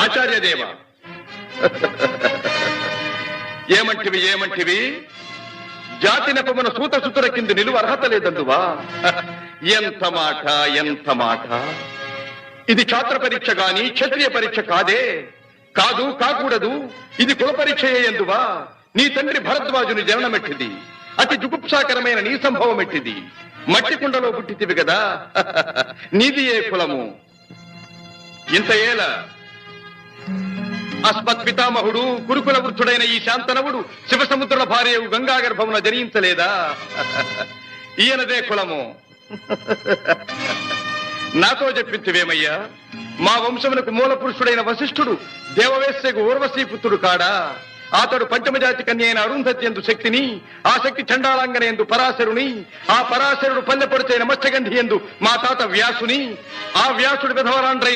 ఆచార్యదేవ ఏమంటివి ఏమంటివి జాతి నెపమున సూత సుతుర కింద నిలువ అర్హత లేదందువా? ఎంత మాట ఎంత మాట! ఇది ఛాత్ర పరీక్ష గాని క్షత్రియ పరీక్ష కాదే. కాదు కాకూడదు. ఇది కుల పరీక్ష ఎందువా? నీ తండ్రి భరద్వాజుని జననమెట్టిది. అతి జుగుప్సాకరమైన నీ సంభవం ఎట్టిది. మట్టి కుండలో పుట్టితివి కదా. నీది ఏ కులము? ఇంత ఏల అస్మత్ పితామహుడు గురుకుల వృద్ధుడైన ఈ శాంతనవుడు శివసముద్రుల భార్యవు గంగా గర్భమున జనించలేదా? ఈయనదే కులము. నాతో చెప్పింతివేమయ్యా? మా వంశమునకు మూల పురుషుడైన వశిష్ఠుడు దేవవేశ్యకు ఊర్వశీపుత్రుడు కాడా? అతడు పంచమజాతి కన్య అయిన అరుంధతి ఎందు శక్తిని, ఆ శక్తి చండాలాంగన ఎందు పరాశరుని, ఆ పరాశరుడు పల్లెపొడిచైన మత్స్యగంధి ఎందు మా తాత వ్యాసుని, ఆ వ్యాసుడు విధవరాండ్రై